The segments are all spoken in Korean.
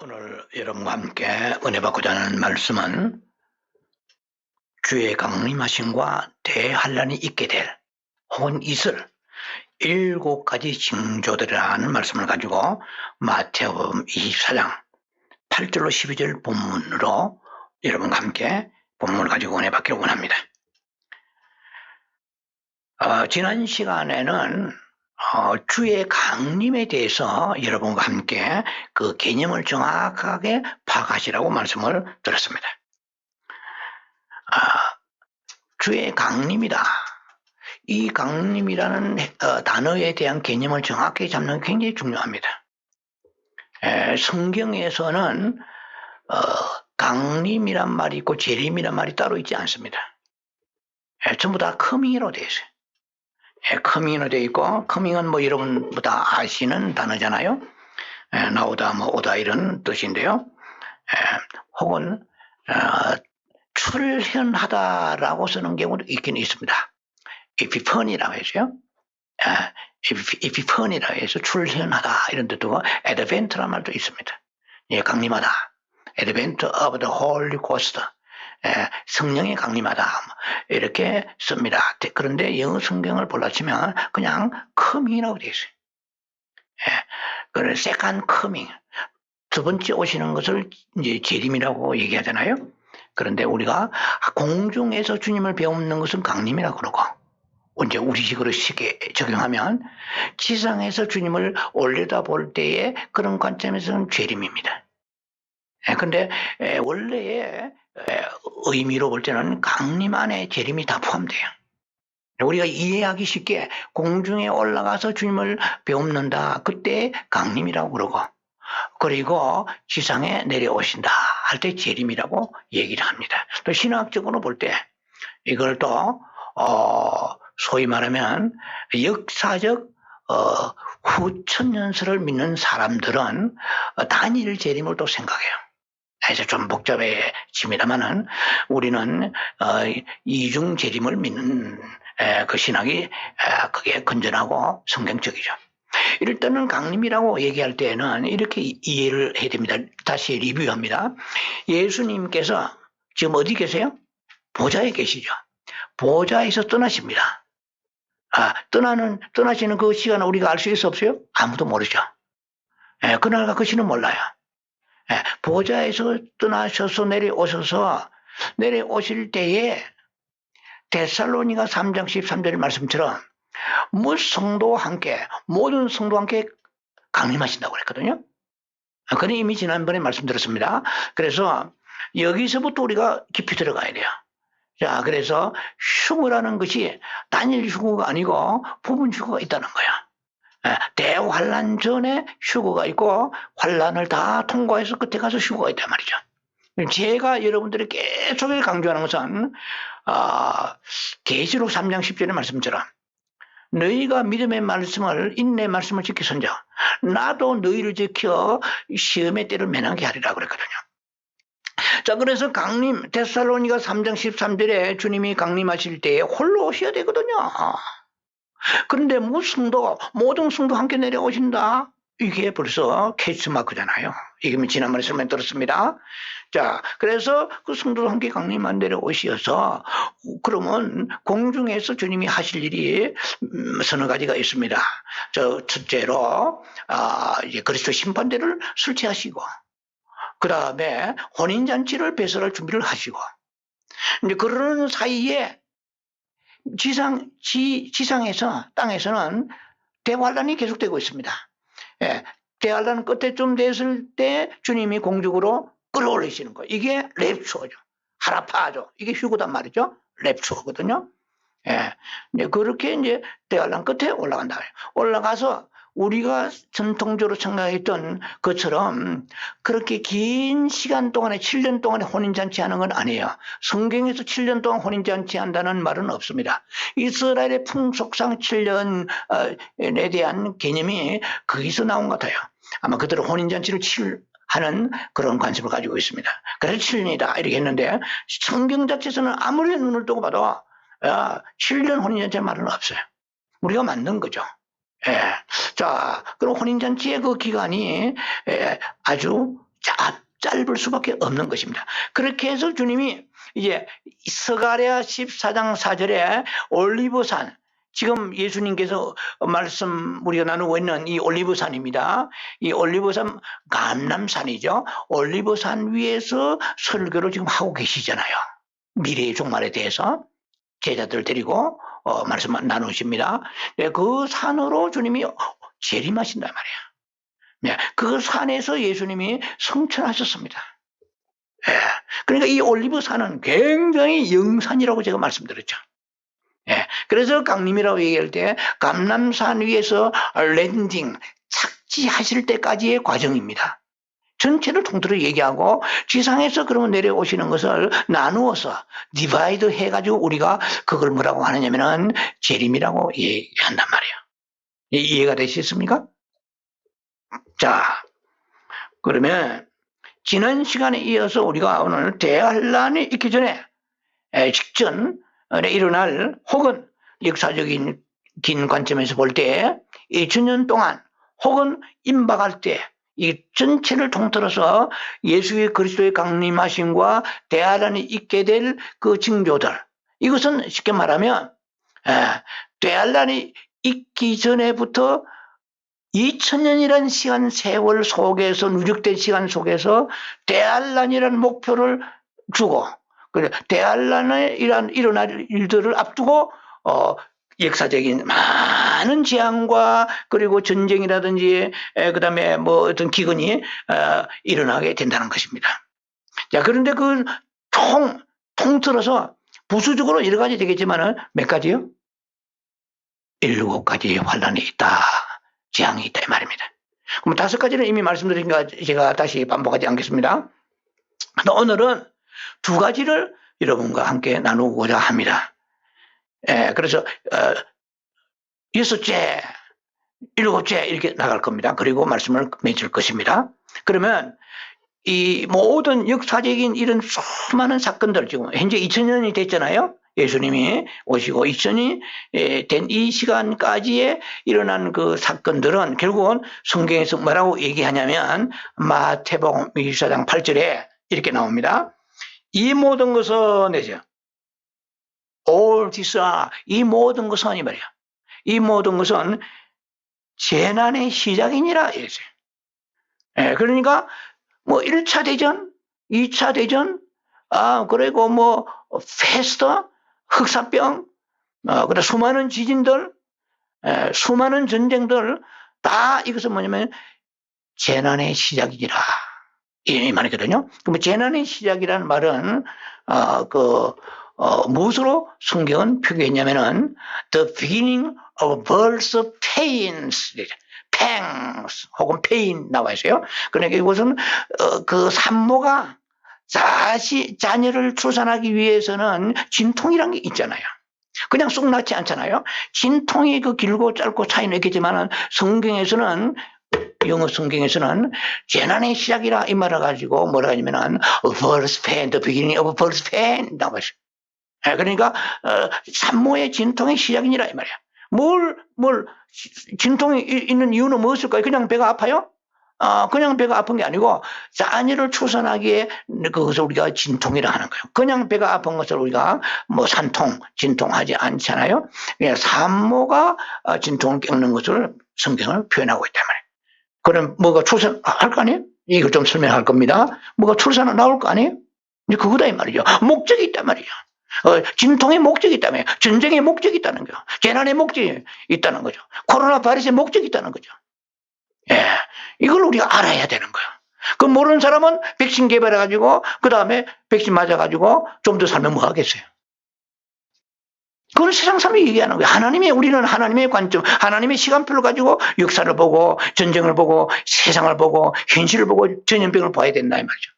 오늘 여러분과 함께 은혜 받고자 하는 말씀은 주의 강림하심과 대환란이 있게 될 혹은 있을 7가지 징조들이라는 말씀을 가지고 마태복음 24장 8절로 12절 본문으로 여러분과 함께 본문을 가지고 은혜 받기를 원합니다. 지난 시간에는 주의 강림에 대해서 여러분과 함께 그 개념을 정확하게 파악하시라고 말씀을 드렸습니다. 주의 강림이다. 이 강림이라는 단어에 대한 개념을 정확히 잡는 게 굉장히 중요합니다. 성경에서는 강림이란 말이 있고 재림이란 말이 따로 있지 않습니다. 전부 다 커밍으로 되어 있어요. 커밍으로 되어 있고, 커밍은 뭐 여러분 다 아시는 단어잖아요. 나오다, 뭐 오다 이런 뜻인데요. 혹은 출현하다라고 쓰는 경우도 있긴 있습니다. 에피펀이라고 해서요. 에피펀이라고 해서 출현하다 이런 뜻도 advent라는 말도 있습니다. 예, 강림하다. advent of the Holy Ghost. 성령이 강림하다 이렇게 씁니다. 그런데 영어 성경을 볼라치면 그냥 coming이라고 되어 있어요. 그래서 second coming, 두 번째 오시는 것을 이제 재림이라고 얘기하잖아요. 그런데 우리가 공중에서 주님을 배우는 것은 강림이라고 그러고, 이제 우리식으로 쉽게 적용하면 지상에서 주님을 올려다볼 때의 그런 관점에서는 재림입니다. 근데 원래의 의미로 볼 때는 강림 안에 재림이 다 포함돼요. 우리가 이해하기 쉽게 공중에 올라가서 주님을 배움는다, 그때 강림이라고 그러고, 그리고 지상에 내려오신다 할 때 재림이라고 얘기를 합니다. 또 신학적으로 볼 때 이걸 또 소위 말하면 역사적 후천년설을 믿는 사람들은 단일 재림을 또 생각해요. 그래서 좀 복잡해집니다만은 우리는 이중 재림을 믿는 그 신학이 그게 건전하고 성경적이죠. 이럴 때는 강림이라고 얘기할 때는 이렇게 이해를 해야 됩니다. 다시 리뷰합니다. 예수님께서 지금 어디 계세요? 보좌에 계시죠. 보좌에서 떠나십니다. 떠나시는 그 시간을 우리가 알 수 있어 없어요? 아무도 모르죠. 그날과 그 시는 몰라요. 보좌에서 떠나셔서 내려오실 때에 데살로니가 3장 13절 말씀처럼 성도와 함께, 모든 성도와 함께 강림하신다고 그랬거든요. 그건 이미 지난번에 말씀드렸습니다. 그래서 여기서부터 우리가 깊이 들어가야 돼요. 자, 그래서 휴거라는 것이 단일 휴거가 아니고 부분 휴거가 있다는 거야. 대환란 전에 휴거가 있고 환란을 다 통과해서 끝에 가서 휴거가 있단 말이죠. 제가 여러분들이 계속 강조하는 것은 계시록 3장 10절의 말씀처럼 너희가 믿음의 말씀을, 인내의 말씀을 지키선자 나도 너희를 지켜 시험의 때를 면하게 하리라 그랬거든요. 자, 그래서 강림, 데살로니가 3장 13절에 주님이 강림하실 때에 홀로 오셔야 되거든요. 그런데 모든 성도 함께 내려오신다. 이게 벌써 캐치마크잖아요. 이게 지난번에 설명 들었습니다. 자, 그래서 그 성도도 함께 강림한 내려오셔서 그러면 공중에서 주님이 하실 일이 서너 가지가 있습니다. 첫째로 이제 그리스도 심판대를 설치하시고, 그 다음에 혼인잔치를 배설할 준비를 하시고, 이제 그러는 사이에 지상에서, 땅에서는 대환란이 계속되고 있습니다. 대환란 끝에쯤 됐을 때 주님이 공중으로 끌어올리시는 거예요. 이게 랩추어죠. 하라파죠. 이게 휴거단 말이죠. 랩추어거든요. 그렇게 이제 대환란 끝에 올라간다. 올라가서 우리가 전통적으로 생각했던 것처럼 그렇게 긴 시간 동안에 7년 동안에 혼인잔치 하는 건 아니에요. 성경에서 7년 동안 혼인잔치 한다는 말은 없습니다. 이스라엘의 풍속상 7년에 대한 개념이 거기서 나온 것 같아요. 아마 그들은 혼인잔치를 하는 그런 관심을 가지고 있습니다. 그래서 7년이다 이렇게 했는데 성경 자체에서는 아무리 눈을 뜨고 봐도 7년 혼인잔치 말은 없어요. 우리가 만든 거죠. 자, 그럼 혼인잔치의 그 기간이 아주 짧을 수밖에 없는 것입니다. 그렇게 해서 주님이 이제 스가랴 14장 4절에 올리브산, 지금 예수님께서 말씀 우리가 나누고 있는 이 올리브산입니다. 이 올리브산 감람산이죠. 올리브산 위에서 설교를 지금 하고 계시잖아요. 미래의 종말에 대해서 제자들 데리고 말씀 나누십니다. 그 산으로 주님이 재림하신단 말이에요. 네, 그 산에서 예수님이 성천하셨습니다. 예, 그러니까 이 올리브산은 굉장히 영산이라고 제가 말씀드렸죠. 예, 그래서 강림이라고 얘기할 때 감람산 위에서 랜딩, 착지하실 때까지의 과정입니다. 전체를 통틀어 얘기하고 지상에서 그러면 내려오시는 것을 나누어서 디바이드 해가지고 우리가 그걸 뭐라고 하느냐면은 재림이라고 얘기한단 말이에요. 이해가 되시겠습니까? 자, 그러면 지난 시간에 이어서 우리가 오늘 대환란이 있기 전에 직전에 일어날 혹은 역사적인 긴 관점에서 볼 때 2000년 동안 혹은 임박할 때 이 전체를 통틀어서 예수의 그리스도의 강림하심과 대환란이 있게 될 그 징조들, 이것은 쉽게 말하면 대환란이 있기 전에부터 2000년이라는 시간 세월 속에서 누적된 시간 속에서 대환란이라는 목표를 주고 대환란에 일어날 일들을 앞두고 역사적인 많은 재앙과 그리고 전쟁이라든지 그다음에 뭐 어떤 기근이 일어나게 된다는 것입니다. 자, 그런데 그 통틀어서 부수적으로 여러 가지 되겠지만은 몇 가지요? 7가지의 환란이 있다. 재앙이 있다 이 말입니다. 그럼 5가지는 이미 말씀드리니까 제가 다시 반복하지 않겠습니다. 오늘은 2가지를 여러분과 함께 나누고자 합니다. 그래서 6째, 7째 이렇게 나갈 겁니다. 그리고 말씀을 맺을 것입니다. 그러면 이 모든 역사적인 이런 수많은 사건들, 지금 현재 2000년이 됐잖아요. 예수님이 오시고 2000년이 된 이 시간까지에 일어난 그 사건들은 결국은 성경에서 뭐라고 얘기하냐면 마태복음 24장 8절에 이렇게 나옵니다. 이 모든 것은 내죠. All this, 이 모든 것은 이 말이야. 이 모든 것은 재난의 시작이니라 이랬어요. 그러니까 뭐 1차 대전, 2차 대전, 그리고 뭐 패스트, 흑사병, 그리고 수많은 지진들, 수많은 전쟁들 다 이것은 뭐냐면 재난의 시작이니라 이 말이거든요. 그럼 재난의 시작이라는 말은 무엇으로 성경은 표기했냐면은 the beginning of birth of pains, pangs 혹은 pain 나와 있어요. 그러니까 이것은 그 산모가 자녀를 출산하기 위해서는 진통이란 게 있잖아요. 그냥 쏙 낫지 않잖아요. 진통이 그 길고 짧고 차이는 있겠지만은 성경에서는, 영어 성경에서는 재난의 시작이라 이 말을 가지고 뭐라 하냐면은 birth pain, the beginning of birth pain 나와 있어요. 그러니까 산모의 진통의 시작이니라 이 말이야. 진통이 있는 이유는 무엇일까요? 그냥 배가 아파요? 그냥 배가 아픈 게 아니고 자녀를 출산하기에 그것을 우리가 진통이라 하는 거예요. 그냥 배가 아픈 것을 우리가 뭐 산통, 진통하지 않잖아요. 그냥 산모가 진통을 겪는 것을 성경을 표현하고 있단 말이에요. 그럼 뭐가 출산할 거 아니에요? 이걸 좀 설명할 겁니다. 뭐가 출산은 나올 거 아니에요? 이제 그거다 이 말이죠. 목적이 있단 말이에요. 진통의 목적이 있다며, 전쟁의 목적이 있다는 거죠. 재난의 목적이 있다는 거죠. 코로나 바이러스의 목적이 있다는 거죠. 이걸 우리가 알아야 되는 거예요. 그 모르는 사람은 백신 개발해가지고 그 다음에 백신 맞아가지고 좀 더 살면 뭐 하겠어요. 그건 세상 사람이 얘기하는 거예요. 우리는 하나님의 관점, 하나님의 시간표를 가지고 역사를 보고 전쟁을 보고 세상을 보고 현실을 보고 전염병을 봐야 된다 이 말이죠.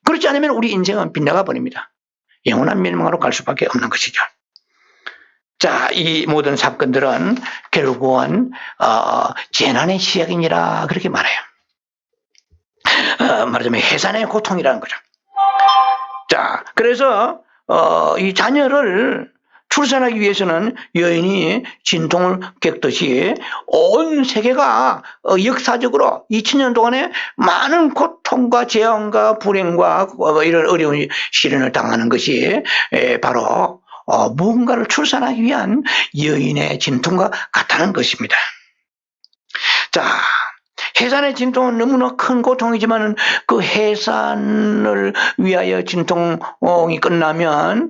그렇지 않으면 우리 인생은 빗나가 버립니다. 영원한 멸망으로 갈 수밖에 없는 것이죠. 자, 이 모든 사건들은 결국은 재난의 시작이니라 그렇게 말해요. 말하자면 해산의 고통이라는 거죠. 자, 그래서 이 자녀를 출산하기 위해서는 여인이 진통을 겪듯이 온 세계가 역사적으로 2000년 동안에 많은 고통과 재앙과 불행과 이런 어려운 시련을 당하는 것이 바로 무언가를 출산하기 위한 여인의 진통과 같다는 것입니다. 자, 해산의 진통은 너무나 큰 고통이지만 그 해산을 위하여 진통이 끝나면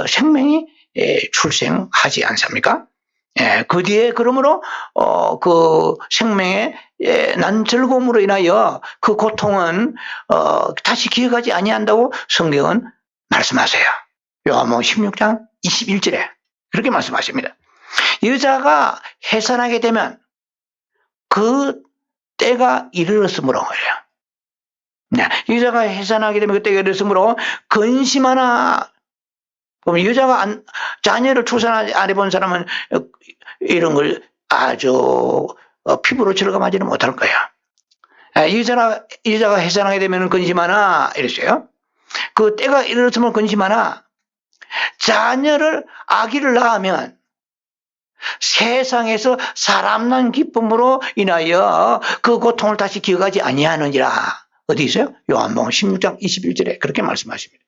생명이 출생하지 않습니까? 그 뒤에 그러므로 그 생명의 난 즐거움으로 인하여 그 고통은 다시 기억하지 아니한다고 성경은 말씀하세요. 요한복음 16장 21절에 그렇게 말씀하십니다. 여자가 해산하게 되면 그 때가 이르렀으므로 그래요. 여자가 해산하게 되면 그 때가 이르렀으므로 근심하나. 그럼 여자가 자녀를 출산 안 해본 사람은 이런 걸 아주 피부로 절감하지는 못할 거예요. 여자가 해산하게 되면 근심하나 이랬어요. 그 때가 이르렀으면 근심하나 아기를 낳으면 세상에서 사람 난 기쁨으로 인하여 그 고통을 다시 기억하지 아니하느니라. 어디 있어요? 요한복음 16장 21절에 그렇게 말씀하십니다.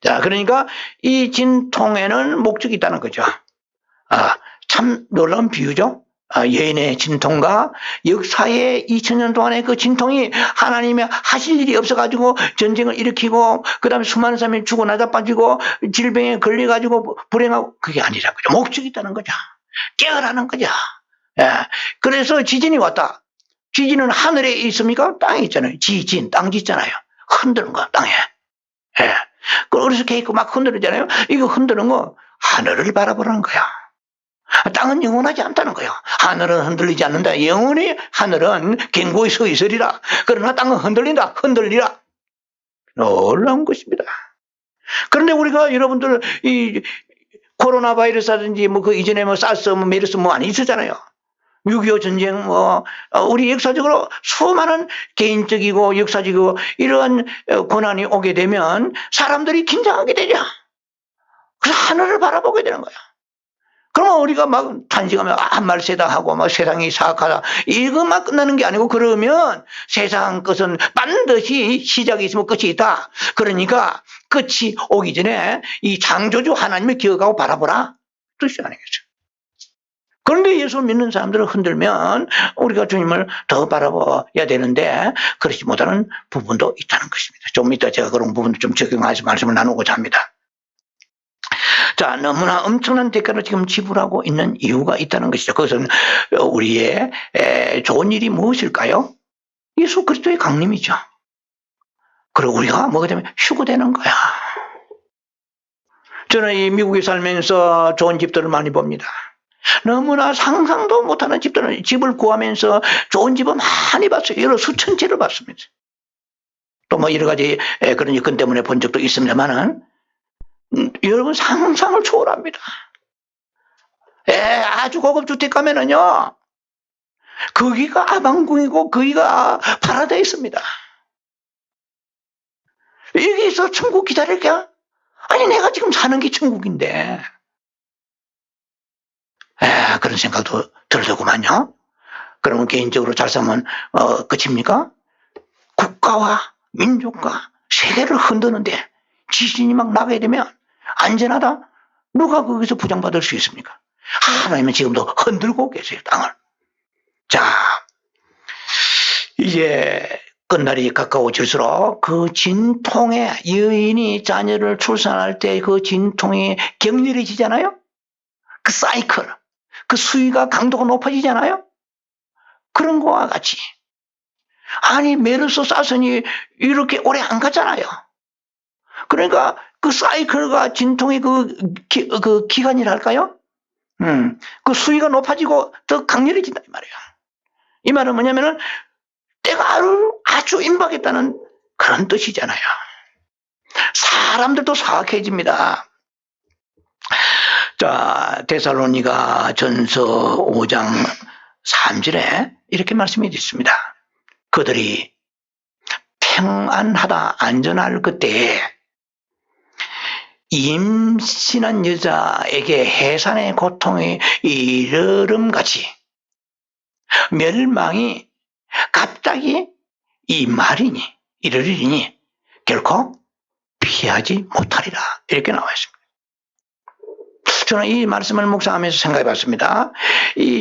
자, 그러니까 이 진통에는 목적이 있다는 거죠. 참 놀라운 비유죠. 여인의 진통과 역사의 2000년 동안의 그 진통이 하나님의 하실 일이 없어가지고 전쟁을 일으키고 그 다음에 수많은 사람이 죽어 나다 빠지고 질병에 걸려가지고 불행하고 그게 아니라 그죠. 목적이 있다는 거죠. 깨어라는 거죠. 그래서 지진이 왔다. 지진은 하늘에 있습니까? 땅에 있잖아요. 땅 짓잖아요. 흔드는 거 땅에. 그 어리석게 있고 막 흔들잖아요. 이거 흔드는 거 하늘을 바라보라는 거야. 땅은 영원하지 않다는 거예요. 하늘은 흔들리지 않는다. 영원히 하늘은 견고히 서 있으리라. 그러나 땅은 흔들린다. 흔들리라. 놀라운 것입니다. 그런데 우리가 여러분들 이 코로나 바이러스라든지 그 이전에 사스 메르스 많이 있었잖아요. 6.25 전쟁 우리 역사적으로 수많은 개인적이고 역사적이고 이러한 고난이 오게 되면 사람들이 긴장하게 되죠. 그래서 하늘을 바라보게 되는 거야. 그러면 우리가 막 탄식하며 말세다 하고 막 세상이 사악하다 이것만 끝나는 게 아니고 그러면 세상 것은 반드시 시작이 있으면 끝이 있다. 그러니까 끝이 오기 전에 이 창조주 하나님을 기억하고 바라보라 뜻이 아니겠죠. 그런데 예수 믿는 사람들을 흔들면 우리가 주님을 더 바라봐야 되는데 그렇지 못하는 부분도 있다는 것입니다. 좀 이따 제가 그런 부분도 좀 적용해서 말씀을 나누고자 합니다. 자, 너무나 엄청난 대가를 지금 지불하고 있는 이유가 있다는 것이죠. 그것은 우리의 좋은 일이 무엇일까요? 예수 그리스도의 강림이죠. 그리고 우리가 뭐가 되면 휴거되는 거야. 저는 이 미국에 살면서 좋은 집들을 많이 봅니다. 너무나 상상도 못하는 집을 구하면서 좋은 집을 많이 봤어요. 여러 수천 채를 봤습니다. 또 뭐 여러 가지 그런 여건 때문에 본 적도 있습니다만은 여러분 상상을 초월합니다. 아주 고급 주택 가면은요, 거기가 아방궁이고 거기가 파라다이스입니다. 여기서 천국 기다릴까? 아니 내가 지금 사는 게 천국인데. 그런 생각도 들더구만요. 그러면 개인적으로 잘 살면 끝입니까? 국가와 민족과 세계를 흔드는데 지진이 막 나게 되면 안전하다? 누가 거기서 부정받을 수 있습니까? 하나님은 지금도 흔들고 계세요, 땅을. 자, 이제 끝날이 가까워질수록 그 진통에 여인이 자녀를 출산할 때 그 진통이 격렬해지잖아요? 그 사이클, 그 수위가 강도가 높아지잖아요? 그런 거와 같이. 아니, 메르스 사선이 이렇게 오래 안 가잖아요. 그러니까 그 사이클과 진통의 그 기간이랄까요? 그 수위가 높아지고 더 강렬해진다, 이 말이에요. 이 말은 뭐냐면은 때가 아주 임박했다는 그런 뜻이잖아요. 사람들도 사악해집니다. 자, 데살로니가 전서 5장 3절에 이렇게 말씀이 있습니다. 그들이 평안하다 안전할 그때에 임신한 여자에게 해산의 고통에 이르름같이 멸망이 갑자기 이르리니 결코 피하지 못하리라. 이렇게 나와 있습니다. 저는 이 말씀을 묵상하면서 생각해 봤습니다.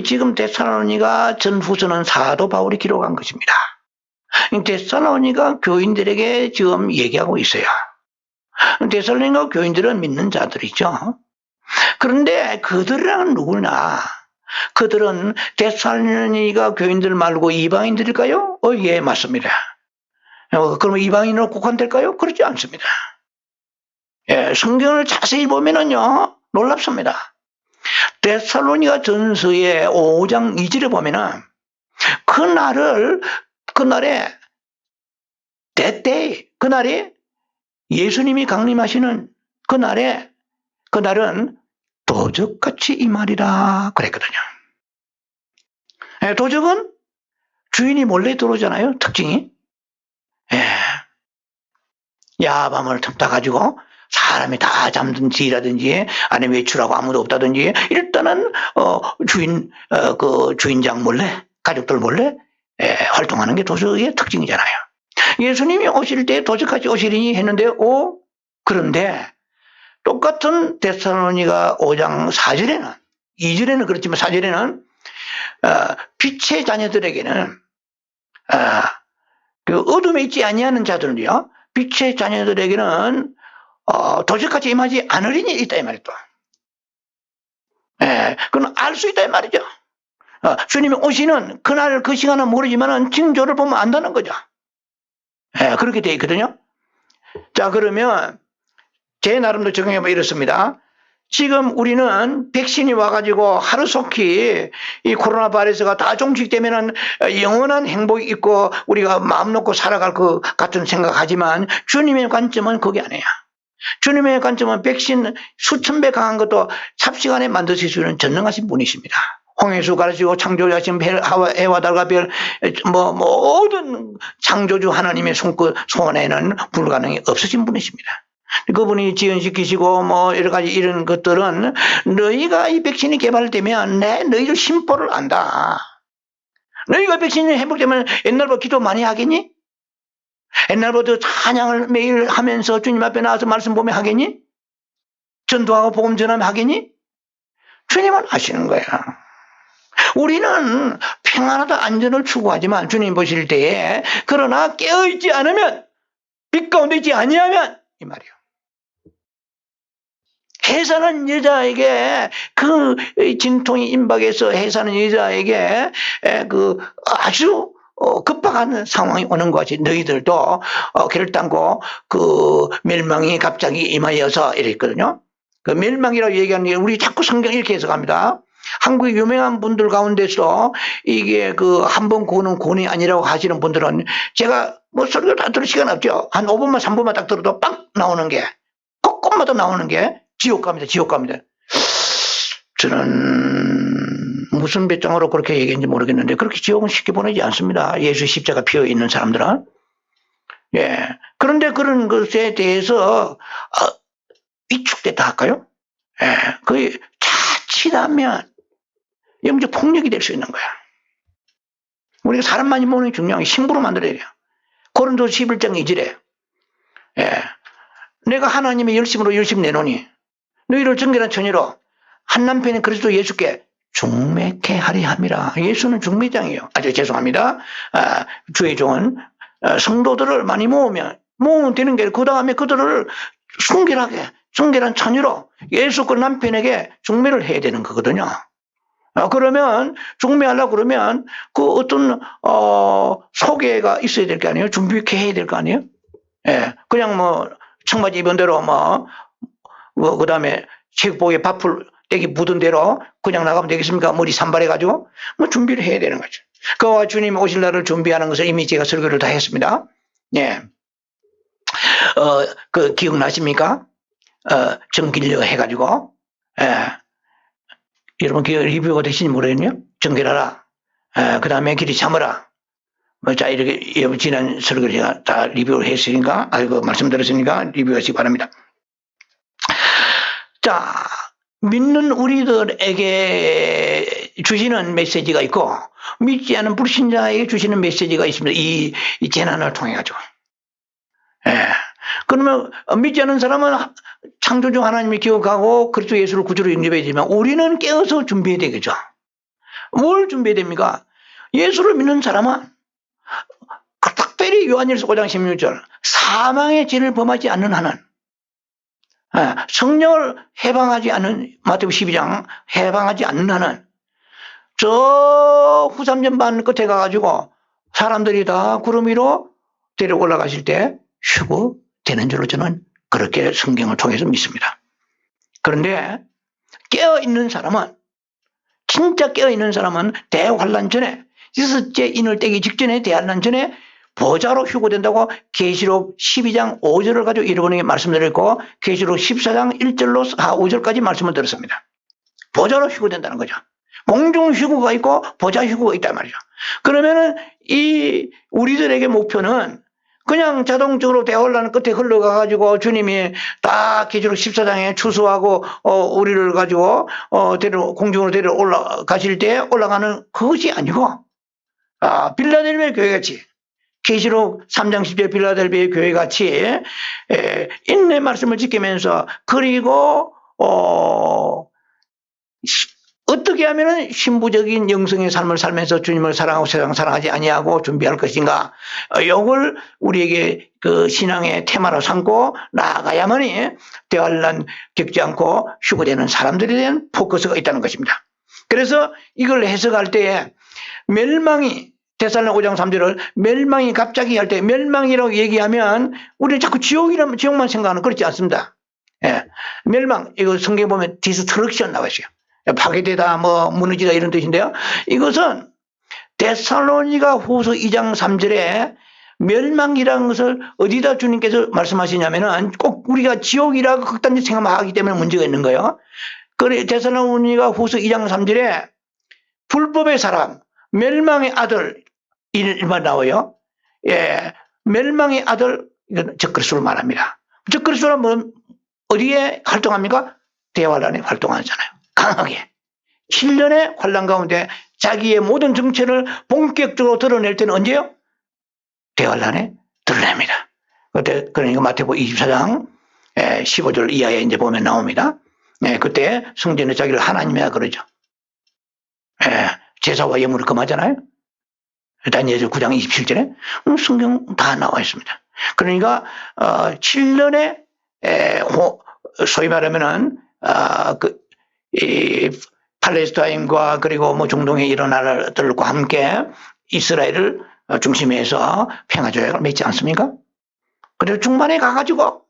지금 데살로니가 전후서는 사도 바울이 기록한 것입니다. 데살로니가 교인들에게 지금 얘기하고 있어요. 데살로니가 교인들은 믿는 자들이죠. 그런데 그들은 누구나 그들은 데살로니가 교인들 말고 이방인들일까요? 예, 맞습니다. 그럼 이방인으로 국한될까요? 그렇지 않습니다. 예, 성경을 자세히 보면은요, 놀랍습니다. 데살로니가 전서의 5장 2절에 보면은 그날이 예수님이 강림하시는 그날은 도적같이 임하리라 그랬거든요. 예, 도적은 주인이 몰래 들어오잖아요. 특징이. 예. 야밤을 틈타가지고 사람이 다 잠든지라든지 아니면 외출하고 아무도 없다든지 일단은 주인장 몰래 가족들 몰래 활동하는 게 도적의 특징이잖아요. 예수님이 오실 때 도적같이 오시리니 했는데 그런데 똑같은 데살로니가 5장 4절에는 2절에는 그렇지만 4절에는 빛의 자녀들에게는 그 어둠에 있지 아니하는 자들은요 빛의 자녀들에게는 도적같이 임하지 않으리니 있다 이 말이죠. 그건 알 수 있다 이 말이죠. 주님이 오시는 그날 그 시간은 모르지만 징조를 보면 안다는 거죠. 그렇게 되어 있거든요. 자, 그러면 제 나름대로 적용해보면 이렇습니다. 지금 우리는 백신이 와가지고 하루속히 이 코로나 바이러스가 다 종식되면은 영원한 행복이 있고 우리가 마음 놓고 살아갈 것 같은 생각하지만 주님의 관점은 그게 아니에요. 주님의 관점은 백신 수천 배 강한 것도 삽시간에 만드실 수 있는 전능하신 분이십니다. 홍해수 가르치고 창조자신 해와 달과 별, 모든 창조주 하나님의 손에는 불가능이 없으신 분이십니다. 그분이 지연시키시고 여러 가지 이런 것들은 너희가 이 백신이 개발되면 너희들 심보를 안다. 너희가 백신이 회복되면 옛날보다 기도 많이 하겠니? 옛날보다 찬양을 매일 하면서 주님 앞에 나와서 말씀 보며 하겠니? 전도하고 복음 전하며 하겠니? 주님은 아시는 거야. 우리는 평안하다 안전을 추구하지만 주님 보실 때에 그러나 깨어있지 않으면 빛 가운데 있지 아니하면 이 말이요. 해사는 여자에게 그 진통이 임박해서 해사는 여자에게 그 아주 급박한 상황이 오는 것이 너희들도 결단코 그 멸망이 갑자기 임하여서 이랬거든요. 그 멸망이라고 얘기하는 게 우리 자꾸 성경 이렇게 해석합니다. 한국의 유명한 분들 가운데서 이게 그 한 번 구는 구원이 아니라고 하시는 분들은 제가 설교 다 들을 시간 없죠. 한 5분만 3분만 딱 들어도 빵 나오는 게 곳곳마다 나오는 게 지옥 갑니다. 저는 무슨 배짱으로 그렇게 얘기했는지 모르겠는데 그렇게 지옥은 쉽게 보내지 않습니다. 예수 십자가 피어 있는 사람들은. 예. 그런데 그런 것에 대해서 위축됐다 할까요? 예. 그 자칫하면 영적 폭력이 될 수 있는 거야. 우리가 사람 많이 모으는 게 중요한 게 신부로 만들어야 돼요. 고린도서 11장 2절에 내가 하나님의 열심으로 열심 내노니 너희를 정결한 처녀로 한 남편인 그리스도 예수께 중매케 하리 함이라. 예수는 중매장이에요. 죄송합니다. 주의 종은 성도들을 많이 모으면 되는 게 그 다음에 그들을 순결하게 정결한 처녀로 예수 그 남편에게 중매를 해야 되는 거거든요. 그러면 중매하려고 그러면 그 어떤 소개가 있어야 될 거 아니에요? 준비케 해야 될 거 아니에요? 예, 그냥 청바지 입은 대로 그 다음에 체육복에 밥풀 떼기 묻은 대로 그냥 나가면 되겠습니까? 머리 산발해가지고 준비를 해야 되는 거죠. 그와 주님 오실 날을 준비하는 것을 이미 제가 설교를 다 했습니다. 예, 그 기억나십니까? 정길려 해가지고 여러분 리뷰가 되시는지 모르겠네요. 정결하라. 그 다음에 길이 참으라. 자, 이렇게 지난 설교를 제가 다 리뷰를 했으니까, 말씀드렸으니까 리뷰하시기 바랍니다. 자, 믿는 우리들에게 주시는 메시지가 있고 믿지 않은 불신자에게 주시는 메시지가 있습니다. 이 재난을 통해 가지고. 예. 그러면 믿지 않은 사람은 창조주 하나님을 기억하고 그리스도 예수를 구주로 영접해야지만 우리는 깨어서 준비해야 되겠죠. 뭘 준비해야 됩니까? 예수를 믿는 사람은 특별히 요한일서 5장 16절 사망의 죄를 범하지 않는 한은 성령을 해방하지 않는 마태복음 12장 해방하지 않는 한은 저 후삼전반 끝에 가가지고 사람들이 다 구름 위로 데려 올라가실 때 쉬고 되는 줄로 저는 그렇게 성경을 통해서 믿습니다. 그런데 깨어있는 사람은 진짜 깨어있는 사람은 대환란 전에 여섯째 인을 떼기 직전에 대환란 전에 보좌로 휴거된다고 계시록 12장 5절을 가지고 여러분에게 말씀드렸고 계시록 14장 1절로 5절까지 말씀을 드렸습니다. 보좌로 휴거된다는 거죠. 공중 휴거가 있고 보좌 휴거가 있단 말이죠. 그러면은 이 우리들에게 목표는 그냥 자동적으로 대환란 끝에 흘러가가지고 주님이 다 계시록 14장에 추수하고 우리를 가지고 공중으로 데려 올라가실 때 올라가는 그것이 아니고 빌라델비아 교회같이 계시록 3장 10절 빌라델비아 교회같이 인내 말씀을 지키면서 그리고 어떻게 하면은 신부적인 영성의 삶을 살면서 주님을 사랑하고 세상 사랑하지 아니하고 준비할 것인가? 이걸 우리에게 그 신앙의 테마로 삼고 나아가야만이 대환란 겪지 않고 휴거되는 사람들에 대한 포커스가 있다는 것입니다. 그래서 이걸 해석할 때에 멸망이 데살로니가 5장 3절을 멸망이 갑자기 할 때 멸망이라고 얘기하면 우리는 자꾸 지옥만 생각하는 그렇지 않습니다. 예. 멸망 이거 성경에 보면 디스트럭션 나와 있어요. 파괴되다 무너지다 이런 뜻인데요. 이것은 데살로니가 후서 2장 3절에 멸망이라는 것을 어디다 주님께서 말씀하시냐면은 꼭 우리가 지옥이라고 극단적 생각만 하기 때문에 문제가 있는 거예요. 그래 데살로니가 후서 2장 3절에 불법의 사람 멸망의 아들 이만 나와요. 예, 멸망의 아들 이건 적그리스도를 말합니다. 적그리스도는 뭐 어디에 활동합니까? 대환란에 활동하잖아요. 강하게 7년의 환란 가운데 자기의 모든 정체를 본격적으로 드러낼 때는 언제요? 대환란에 드러냅니다. 그러니까 마태복음 24장 15절 이하에 이제 보면 나옵니다. 그때 성전에 자기를 하나님이라 그러죠. 제사와 예물을 금하잖아요. 다니엘 9장 27절에 성경 다 나와 있습니다. 그러니까 7년의 소위 말하면은 이 팔레스타인과 그리고 중동의 이런 나라들과 함께 이스라엘을 중심에서 평화조약을 맺지 않습니까? 그래서 중반에 가가지고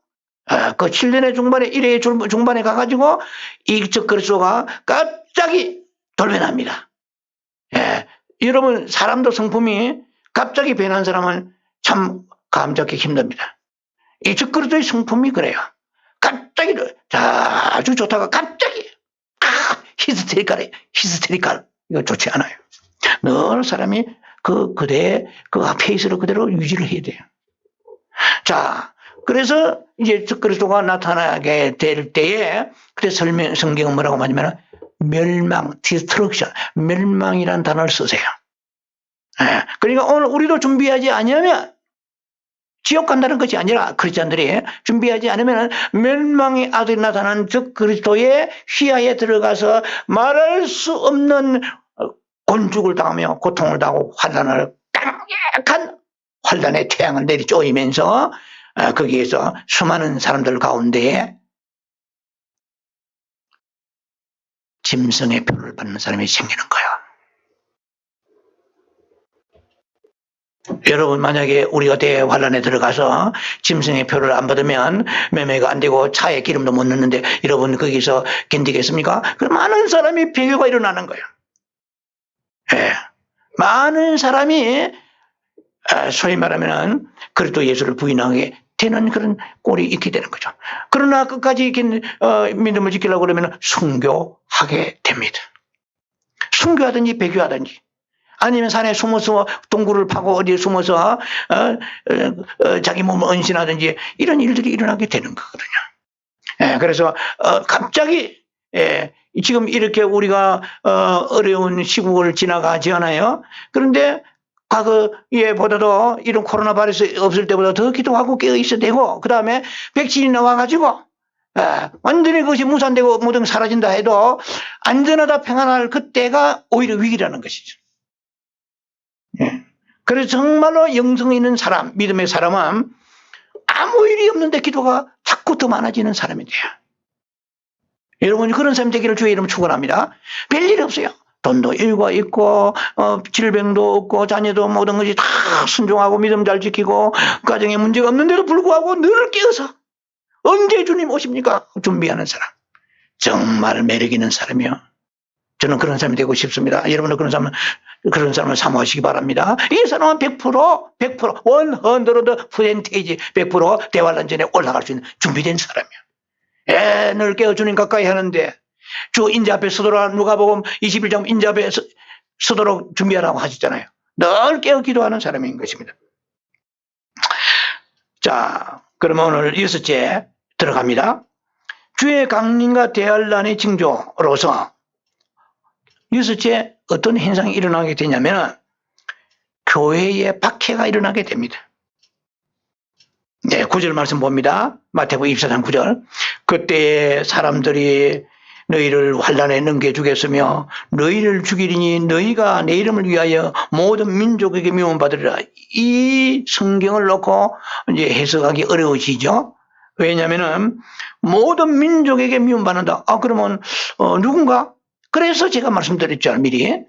그 7년의 중반에 1회의 중반에 가가지고 이 적그리스도가 갑자기 돌변합니다. 여러분 사람도 성품이 갑자기 변한 사람은 참 감잡기 힘듭니다. 이 적그리스도의 성품이 그래요. 갑자기 아주 좋다가 갑자기 히스테리칼 이거 좋지 않아요. 늘 사람이 그대의 페이스를 그대로 유지를 해야 돼요. 자, 그래서 이제 적그리스도가 나타나게 될 때에 그래서 성경은 뭐라고 말하냐면 멸망, 디스트럭션, 멸망이라는 단어를 쓰세요. 그러니까 오늘 우리도 준비하지 않으면 지옥 간다는 것이 아니라 크리스찬들이 준비하지 않으면 멸망의 아들이 나타난 적그리스도의 휘하에 들어가서 말할 수 없는 곤죽을 당하며 고통을 당하고 강력한 환란의 태양을 내리쪼이면서 거기에서 수많은 사람들 가운데에 짐승의 표를 받는 사람이 생기는 거야. 여러분 만약에 우리가 대환란에 들어가서 짐승의 표를 안 받으면 매매가 안 되고 차에 기름도 못 넣는데 여러분 거기서 견디겠습니까? 그 많은 사람이 배교가 일어나는 거예요. 많은 사람이 소위 말하면 그리스도 예수를 부인하게 되는 그런 꼴이 있게 되는 거죠. 그러나 끝까지 믿음을 지키려고 그러면 순교하게 됩니다. 순교하든지 배교하든지 아니면 산에 숨어서 동굴을 파고 어디에 숨어서 자기 몸을 은신하든지 이런 일들이 일어나게 되는 거거든요. 그래서 갑자기 지금 이렇게 우리가 어려운 시국을 지나가지 않아요. 그런데 과거에 보다도 이런 코로나 바이러스 없을 때보다 더 기도하고 깨어 있어야 되고, 그 다음에 백신이 나와가지고 완전히 그것이 무산되고 모든 사라진다 해도 안전하다 평안할 그때가 오히려 위기라는 것이죠. 그래서 정말로 영성 있는 사람, 믿음의 사람은 아무 일이 없는데 기도가 자꾸 더 많아지는 사람이 돼요. 여러분이 그런 사람 되기를 주의 이름 축원합니다. 별일 없어요. 돈도 일과 있고 질병도 없고 자녀도 모든 것이 다 순종하고 믿음 잘 지키고 가정에 문제가 없는데도 불구하고 늘 깨어서 언제 주님 오십니까? 준비하는 사람. 정말 매력 있는 사람이요. 저는 그런 사람이 되고 싶습니다. 여러분도 그런 사람을 사모하시기 바랍니다. 이 사람은 100%, 100% 대환란전에 올라갈 수 있는 준비된 사람이야. 늘 깨어 주님 가까이 하는데 주 인자 앞에 서도록 누가복음 21장 인자 앞에 서도록 준비하라고 하셨잖아요. 늘 깨어 기도하는 사람인 것입니다. 자, 그러면 오늘 6째 들어갑니다. 주의 강림과 대환란의 징조로서 6째 어떤 현상이 일어나게 되냐면 교회에 박해가 일어나게 됩니다. 9절 말씀 봅니다. 마태복음 24장 9절. 그때에 사람들이 너희를 환란에 넘겨주겠으며 너희를 죽이리니 너희가 내 이름을 위하여 모든 민족에게 미움받으리라. 이 성경을 놓고 이제 해석하기 어려우시죠? 왜냐면은 모든 민족에게 미움받는다. 그러면 누군가? 그래서 제가 말씀드렸죠, 미리.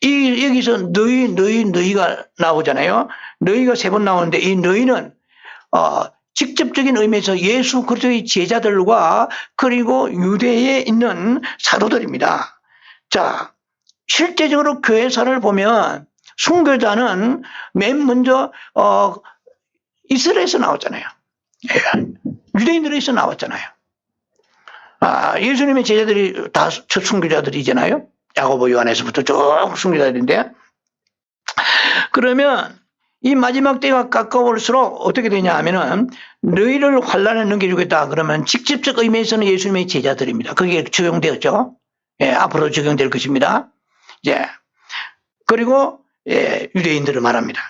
여기서 너희가 나오잖아요. 너희가 3번 나오는데 이 너희는 직접적인 의미에서 예수 그리스도의 제자들과 그리고 유대에 있는 사도들입니다. 자, 실제적으로 교회사를 보면 순교자는 맨 먼저 이스라엘에서 나왔잖아요. 유대인들에서 나왔잖아요. 예수님의 제자들이 다 첫 순교자들이잖아요. 야고보 요한에서부터 쭉 순교자들인데, 그러면 이 마지막 때가 가까울수록 어떻게 되냐 하면은 너희를 환란에 넘겨주겠다 그러면 직접적 의미에서는 예수님의 제자들입니다. 그게 적용되었죠. 앞으로 적용될 것입니다. 그리고 유대인들을 말합니다.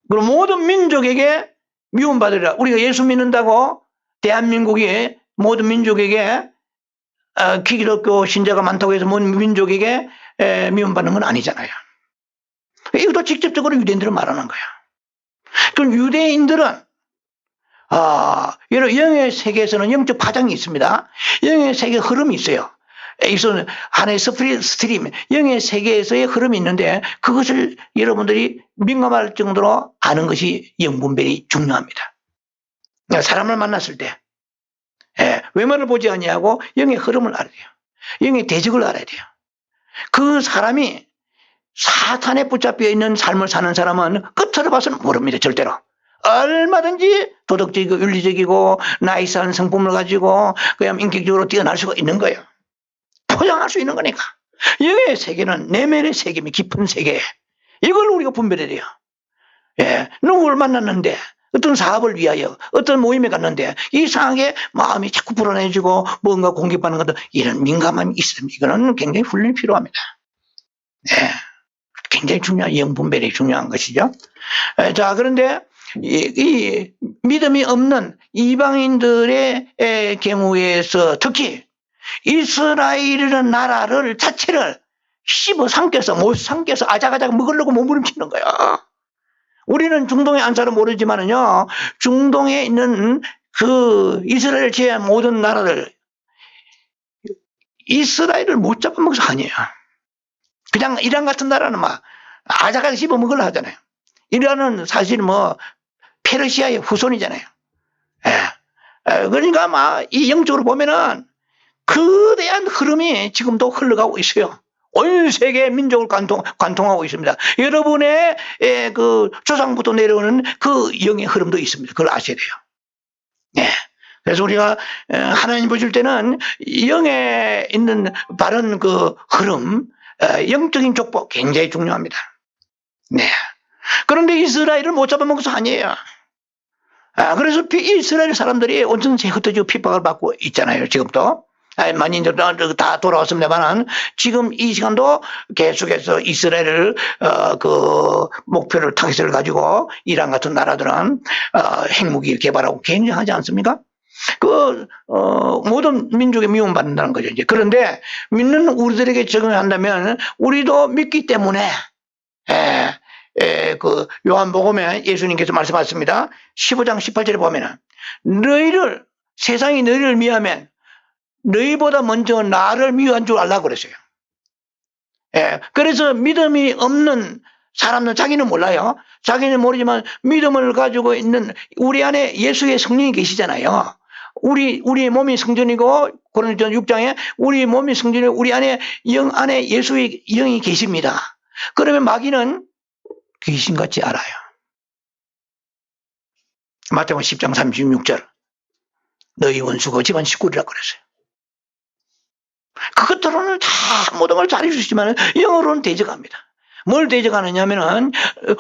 그리고 모든 민족에게 미움받으리라. 우리가 예수 믿는다고 대한민국의 모든 민족에게 기독교 신자가 많다고 해서 모든 민족에게 미움받는 건 아니잖아요. 이것도 직접적으로 유대인들을 말하는 거야. 그럼 유대인들은 영의 세계에서는 영적 파장이 있습니다. 영의 세계 흐름이 있어요. 이것은 하나의 스트림, 영의 세계에서의 흐름이 있는데 그것을 여러분들이 민감할 정도로 아는 것이 영분별이 중요합니다. 사람을 만났을 때 외모를 보지 아니하고 영의 흐름을 알아야 돼요. 영의 대적을 알아야 돼요. 그 사람이 사탄에 붙잡혀 있는 삶을 사는 사람은 끝으로 봐서는 모릅니다. 절대로. 얼마든지 도덕적이고 윤리적이고 나이스한 성품을 가지고 그냥 인격적으로 뛰어날 수가 있는 거예요. 포장할 수 있는 거니까. 영의 세계는 내면의 세계입니다. 깊은 세계. 이걸 우리가 분별해야 돼요. 누구를 만났는데 어떤 사업을 위하여 어떤 모임에 갔는데 이상하게 마음이 자꾸 불안해지고 뭔가 공격받는 것도 이런 민감함이 있습니다. 이거는 굉장히 훈련이 필요합니다. 굉장히 중요한 영분별이 중요한 것이죠. 자, 그런데 이 믿음이 없는 이방인들의 경우에서 특히 이스라엘이라는 나라를 자체를 씹어 삼켜서 못 삼켜서 아작아작 먹으려고 몸부림치는 거야. 우리는 중동에 안 살아 모르지만은요, 중동에 있는 그 이스라엘 제외한 모든 나라들 이스라엘을 못 잡아먹어서 아니에요. 그냥 이란 같은 나라는 막 아작아작 씹어 먹으려 하잖아요. 이란은 사실 페르시아의 후손이잖아요. 그러니까 막 이 영적으로 보면은 거대한 흐름이 지금도 흘러가고 있어요. 온 세계 민족을 관통하고 있습니다. 여러분의 그 조상부터 내려오는 그 영의 흐름도 있습니다. 그걸 아셔야 돼요. 그래서 우리가 하나님 보실 때는 영에 있는 바른 그 흐름, 영적인 족보 굉장히 중요합니다. 그런데 이스라엘을 못 잡아먹어서 아니에요. 그래서 이스라엘 사람들이 온전히 흩어지고 핍박을 받고 있잖아요, 지금도. 많이 이제 다 돌아왔습니다만, 지금 이 시간도 계속해서 이스라엘을, 목표를, 타깃을 가지고 이란 같은 나라들은, 핵무기 개발하고 굉장하지 않습니까? 모든 민족에 미움받는다는 거죠, 이제. 그런데 믿는 우리들에게 적용한다면, 우리도 믿기 때문에, 요한복음에 예수님께서 말씀하셨습니다. 15장 18절에 보면은, 세상이 너희를 미워하면, 너희보다 먼저 나를 미워한 줄 알라고 그랬어요. 그래서 믿음이 없는 사람은 자기는 몰라요. 자기는 모르지만 믿음을 가지고 있는 우리 안에 예수의 성령이 계시잖아요. 우리의 몸이 성전이고, 고린도전 6장에 우리 몸이 성전이고, 우리 안에 영 안에 예수의 영이 계십니다. 그러면 마귀는 귀신같이 알아요. 마태복음 10장 36절. 너희 원수가 집안 식구리라고 그랬어요. 그것들은 다 모든 걸 잘해주시지만 영어로는 대적합니다. 뭘 대적하느냐면은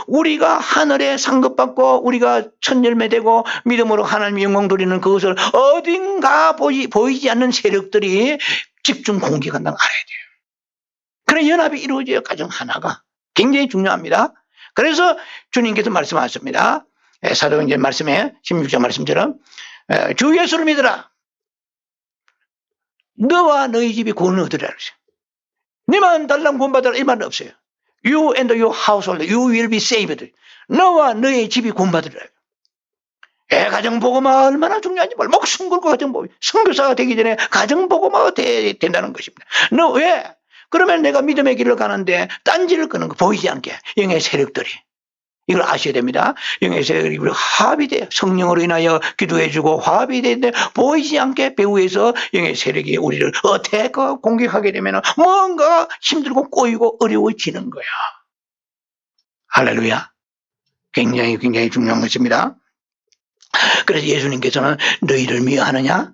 우리가 하늘에 상급받고 우리가 첫 열매 되고 믿음으로 하나님 영광 돌리는 그것을 어딘가 보이지 않는 세력들이 집중 공격한다는 걸 알아야 돼요. 그런 연합이 이루어져야 가정 하나가 굉장히 중요합니다. 그래서 주님께서 말씀하셨습니다. 사도행전 말씀에 16장 말씀처럼 주 예수를 믿으라. 너와 너희 집이 구원을 얻으리라 그랬어요. 너만 달랑 구원받으라 이 말은 없어요. You and your household, you will be saved. 너와 너의 집이 구원받으리라. 가정복음화 얼마나 중요한지 몰라. 목숨 걸고 가정복음. 선교사가 되기 전에 가정복음화가 된다는 것입니다. 너 왜? 그러면 내가 믿음의 길을 가는데 딴지를 끄는 거 보이지 않게 영의 세력들이. 이걸 아셔야 됩니다. 영의 세력이 화합이 돼요. 성령으로 인하여 기도해주고 화합이 되는데 보이지 않게 배후에서 영의 세력이 우리를 어떻게 공격하게 되면 뭔가 힘들고 꼬이고 어려워지는 거야. 할렐루야. 굉장히 중요한 것입니다. 그래서 예수님께서는 너희를 미워하느냐?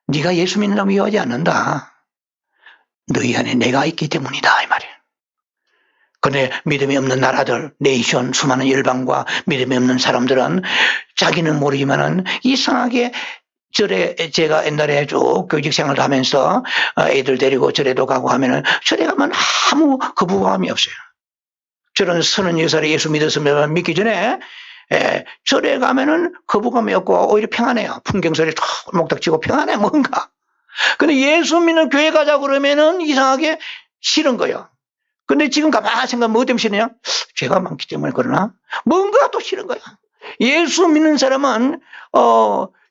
네가 예수 믿는다고 미워하지 않는다. 너희 안에 내가 있기 때문이다 이 말이에요. 그런데 믿음이 없는 나라들, 네이션, 수많은 열방과 믿음이 없는 사람들은 자기는 모르지만은 이상하게 제가 옛날에 쭉 교직 생활을 하면서 애들 데리고 절에도 가고 하면은 절에 가면 아무 거부감이 없어요. 저는 36살에 예수 믿었으면 믿기 전에 절에 가면은 거부감이 없고 오히려 평안해요. 풍경소리 툭 목닥치고 평안해 뭔가. 근데 예수 믿는 교회 가자 그러면은 이상하게 싫은 거예요. 근데 지금 가만히 생각하면 뭐 때문에 싫으냐? 죄가 많기 때문에 그러나? 뭔가 또 싫은 거야. 예수 믿는 사람은,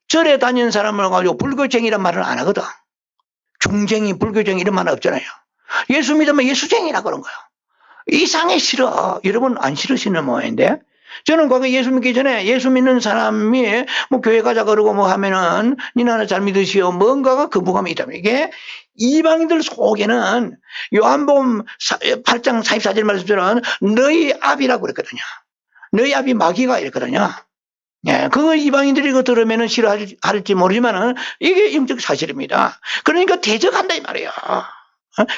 절에 다니는 사람을 가지고 불교쟁이란 말은 안 하거든. 중쟁이, 불교쟁이 이런 말은 없잖아요. 예수 믿으면 예수쟁이라 그런 거야. 이상해 싫어. 여러분 안 싫으시는 모양인데? 저는 과거 예수 믿기 전에 예수 믿는 사람이 뭐 교회 가자 그러고 뭐 하면은 니나는 잘 믿으시오. 뭔가가 거부감이 있다면 이게 이방인들 속에는 요한복음 8장 44절 말씀처럼 너희 아비라고 그랬거든요. 너희 아비 마귀가 이랬거든요. 그거 이방인들이 이거 들으면은 싫어할지 모르지만은 이게 영적 사실입니다. 그러니까 대적한다 이 말이에요.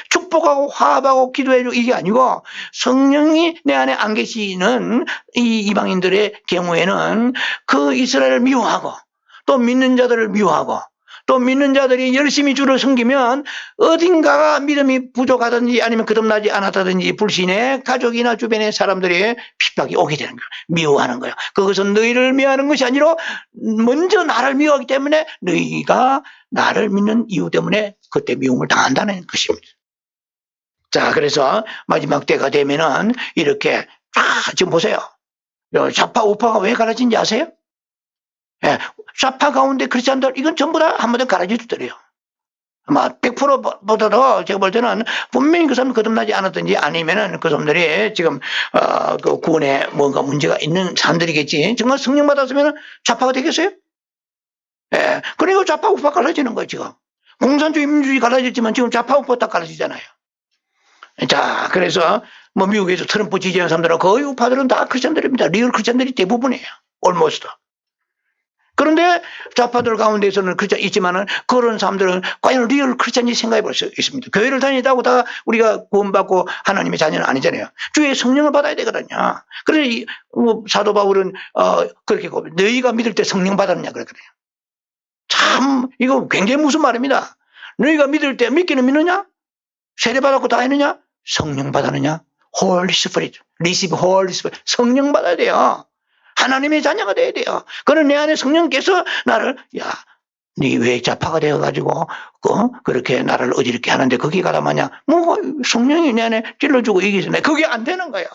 축복하고 화합하고 기도해주고 이게 아니고 성령이 내 안에 안 계시는 이 이방인들의 경우에는 그 이스라엘을 미워하고 또 믿는 자들을 미워하고 또 믿는 자들이 열심히 주를 섬기면 어딘가가 믿음이 부족하든지 아니면 거듭나지 않았다든지 불신의 가족이나 주변의 사람들이 핍박이 오게 되는 거예요. 미워하는 거예요. 그것은 너희를 미워하는 것이 아니라 먼저 나를 미워하기 때문에 너희가 나를 믿는 이유 때문에 그때 미움을 당한다는 것입니다. 자, 그래서 마지막 때가 되면은 이렇게 지금 보세요. 좌파 우파가 왜 갈라진지 아세요? 좌파 가운데 크리스찬들 이건 전부 다 한번에 갈라지더래요. 아마 100%보다도 제가 볼 때는 분명히 그 사람이 거듭나지 않았든지 아니면은 그 사람들이 지금 그 구원에 뭔가 문제가 있는 사람들이겠지. 정말 성령 받았으면 좌파가 되겠어요? 그러니까 좌파 우파 갈라지는 거예요 지금. 공산주의 민주주의 갈라졌지만 지금 좌파 우파 딱 갈라지잖아요. 자, 그래서 뭐 미국에서 트럼프 지지하는 사람들은 거의 우파들은 다 크리스찬들입니다. 리얼 크리스찬들이 대부분이에요. almost. 그런데 좌파들 가운데서는 크리스찬 있지만은 그런 사람들은 과연 리얼 크리스찬인지 생각해 볼 수 있습니다. 교회를 다니다고 다 우리가 구원받고 하나님의 자녀는 아니잖아요. 주의 성령을 받아야 되거든요. 그래서 사도 바울은 그렇게 너희가 믿을 때 성령 받았느냐 그랬거든요. 참 이거 굉장히 무슨 말입니다. 너희가 믿을 때 믿기는 믿느냐? 세례 받았고 다 했느냐? 성령 받았느냐? Holy Spirit, receive Holy Spirit. 성령 받아야 돼요. 하나님의 자녀가 돼야 돼요. 그런 내 안에 성령께서 나를 네 왜 좌파가 되어가지고 그렇게 나를 어지럽게 하는데 거기 가다 마냐? 뭐 성령이 내 안에 찔러주고 이기잖아요. 그게 안 되는 거예요.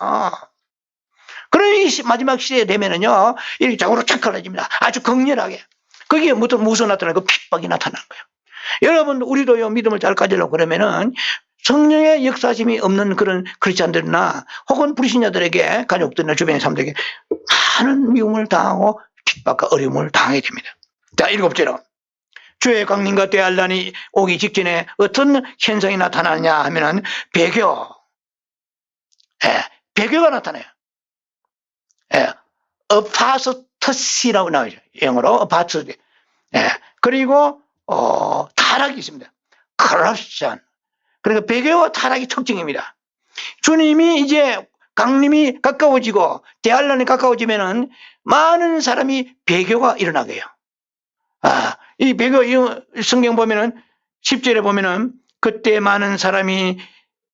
그런 이 마지막 시대에 되면은요, 이렇게 자고로 착각해집니다. 아주 극렬하게. 거기에 무슨 나타나고 핍박이 나타나는 거예요. 여러분, 우리도요, 믿음을 잘 가지려고 그러면은 성령의 역사심이 없는 그런 크리스찬들이나 혹은 불신자들에게 가족들이나 주변의 사람들에게 많은 미움을 당하고 핍박과 어려움을 당하게 됩니다. 자, 7째로. 주의 강림과 때알란이 오기 직전에 어떤 현상이 나타나느냐 하면은 배교. 배교가 나타나요. apostasy라고 나오죠. 영어로 apostasy. 그리고 타락이 있습니다. corruption. 그러니까 배교와 타락이 특징입니다. 주님이 이제 강림이 가까워지고 대환란이 가까워지면은 많은 사람이 배교가 일어나게 해요. 이 배교 성경 보면은 10절에 보면은 그때 많은 사람이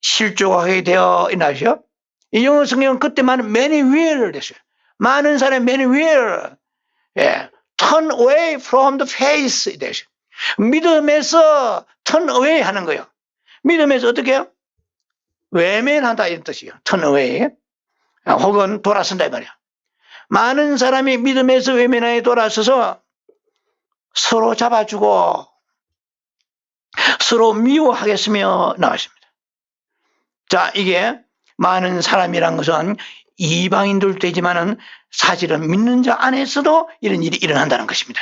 실족하게 되어 있나죠? 이 영어 성경은 그때 많은 many will 됐어요. 많은 사람이 many will turn away from the faith 됐어요. 믿음에서 turn away 하는 거예요. 믿음에서 어떻게 해요? 외면한다 이런 뜻이에요. turn away 혹은 돌아선다 이 말이야. 많은 사람이 믿음에서 외면하에 돌아서서 서로 잡아주고 서로 미워하겠으며 나왔습니다. 자, 이게 많은 사람이란 것은 이방인들도 되지만은 사실은 믿는 자 안에서도 이런 일이 일어난다는 것입니다.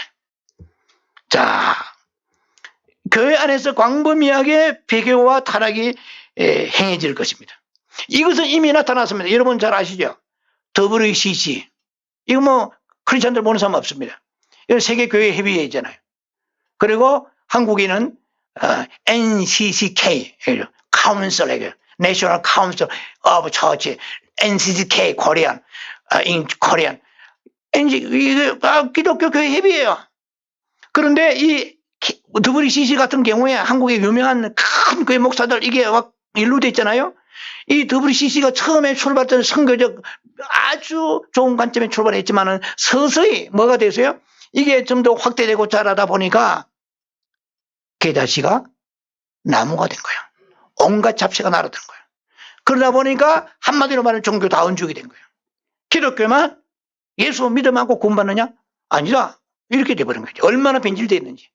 자, 교회 안에서 광범위하게 배교와 타락이 행해질 것입니다. 이것은 이미 나타났습니다. 여러분 잘 아시죠? WCC. 이거 뭐 크리스찬들 보는 사람 없습니다. 이거 세계교회 협의회잖아요. 그리고 한국에는 NCCK, 카운슬, National Council of Church, NCCK, Korean, in Korean. 이게 기독교 교회 협의회예요. 그런데 이 WCC 같은 경우에 한국의 유명한 큰 교회 목사들 이게 막 연루돼 있잖아요. 이 WCC가 처음에 출발했던 선교적 아주 좋은 관점에 출발했지만은 서서히 뭐가 되세요? 이게 좀 더 확대되고 자라다 보니까 개다시가 나무가 된 거예요. 온갖 잡채가 날아든 거예요. 그러다 보니까 한마디로 말하면 종교 다원주의가 된 거예요. 기독교만 예수 믿음 않고 구원받느냐? 아니다. 이렇게 돼버린 거죠. 얼마나 변질되어 있는지.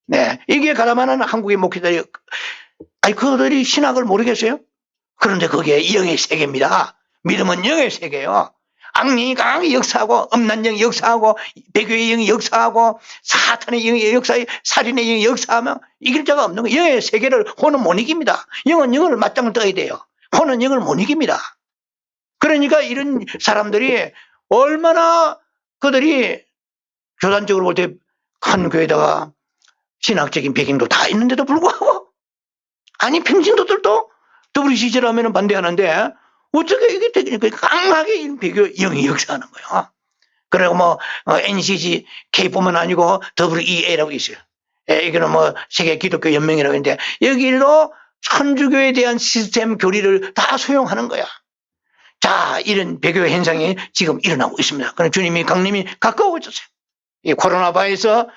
네. 이게 가다마는 한국의 목회자들이, 그들이 신학을 모르겠어요? 그런데 그게 영의 세계입니다. 믿음은 영의 세계예요. 악령이 강하게 역사하고, 음란 영이 역사하고, 배교의 영이 역사하고, 사탄의 영이 역사하고, 살인의 영이 역사하면 이길 자가 없는 거예요. 영의 세계를 혼은 못 이깁니다. 영은 영을 맞짱을 떠야 돼요. 혼은 영을 못 이깁니다. 그러니까 이런 사람들이 얼마나 그들이 교단적으로 볼 때 큰 교회다가 신학적인 배경도 다 있는데도 불구하고 평신도들도 WCC를 하면 반대하는데 어떻게 이게 되니까 강하게 배교 영이 역사하는 거예요. 그리고 뭐 NCCK뿐만 아니고 WEA라고 있어요. 이거는 뭐 세계 기독교 연맹이라고 했는데 여기도 천주교에 대한 시스템 교리를 다 수용하는 거야. 자, 이런 배교 현상이 지금 일어나고 있습니다. 그럼 주님이 강림이 가까워졌어요. 이 코로나바에서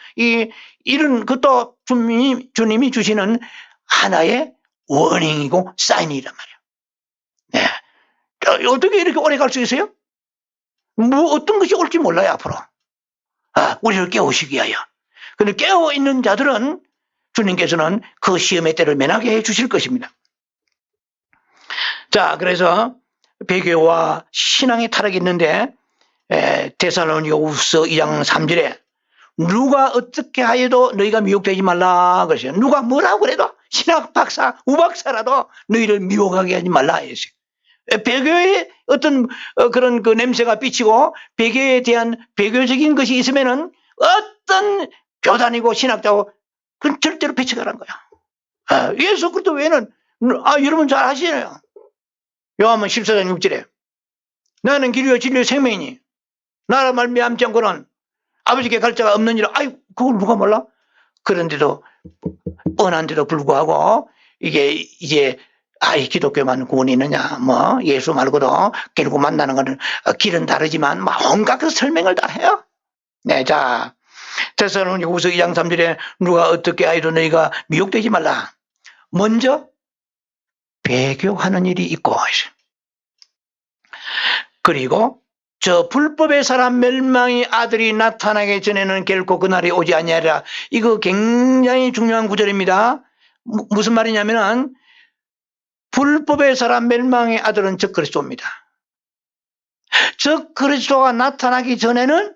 이런 것도 주님이 주시는 하나의 워닝이고 사인이란 말이에요. 네. 어떻게 이렇게 오래 갈 수 있어요? 뭐 어떤 것이 올지 몰라요 앞으로. 우리를 깨우시기 위하여. 그런데 깨어 있는 자들은 주님께서는 그 시험의 때를 면하게 해 주실 것입니다. 자, 그래서 배교와 신앙의 타락이 있는데 데살로니가후서 2장 3절에 누가 어떻게 하여도 너희가 미혹되지 말라 그러세요. 누가 뭐라고 그래도 신학 박사, 우박사라도 너희를 미혹하게 하지 말라 했어요. 배교에 어떤 그런 그 냄새가 비치고 배교에 대한 배교적인 것이 있으면은 어떤 교단이고 신학자고 그건 절대로 배척하라는 거야. 예수 그리스도 외에는 여러분 잘 아시잖아요. 요한복음 14장 6절에 나는 길이요 진리요 생명이니 나라 말미암지 않고는 아버지께 갈 자가 없느니라. 그걸 누가 몰라? 그런데도 뻔한데도 불구하고 이게 이제 기독교만 구원이 있느냐, 뭐 예수 말고도 결국 만나는 거는 길은 다르지만 온갖 그 설명을 다 해요. 네, 자 데살로니가후서 2장 3절에 누가 어떻게 하여도 너희가 미혹되지 말라. 먼저 배교하는 일이 있고, 그리고 저 불법의 사람 멸망의 아들이 나타나기 전에는 결코 그날이 오지 아니하리라. 이거 굉장히 중요한 구절입니다. 무슨 말이냐면은 불법의 사람 멸망의 아들은 적 그리스도입니다. 적 그리스도가 나타나기 전에는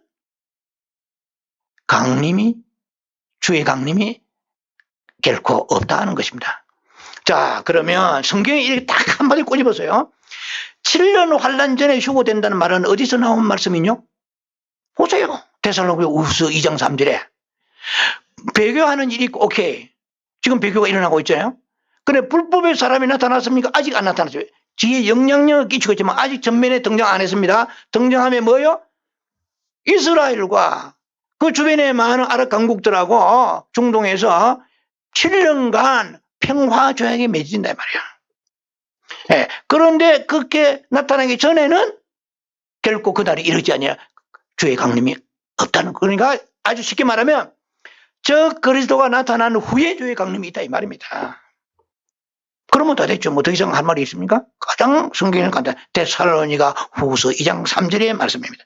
주의 강림이 결코 없다 하는 것입니다. 자, 그러면 성경에 이렇게 딱 한마디 꼬집어서요. 7년 환란 전에 휴고된다는 말은 어디서 나온 말씀이뇨? 보세요. 데살로니가후서 2장 3절에 배교하는 일이 있고, 오케이. 지금 배교가 일어나고 있잖아요. 근데 불법의 사람이 나타났습니까? 아직 안 나타났어요. 뒤에 영향력을 끼치고 있지만 아직 전면에 등장 안 했습니다. 등장하면 뭐예요? 이스라엘과 그 주변의 많은 아랍 강국들하고 중동에서 7년간 평화 조약이 맺어진단 말이야. 예, 그런데 그렇게 나타나기 전에는 결코 그날이 이르지 아니야. 주의 강림이 없다는 거. 그러니까 아주 쉽게 말하면 저 그리스도가 나타난 후에 주의 강림이 있다 이 말입니다. 그러면 다 됐죠. 뭐 더 이상 할 말이 있습니까? 가장 성경은 간단. 데살로니가후서 2장 3절의 말씀입니다.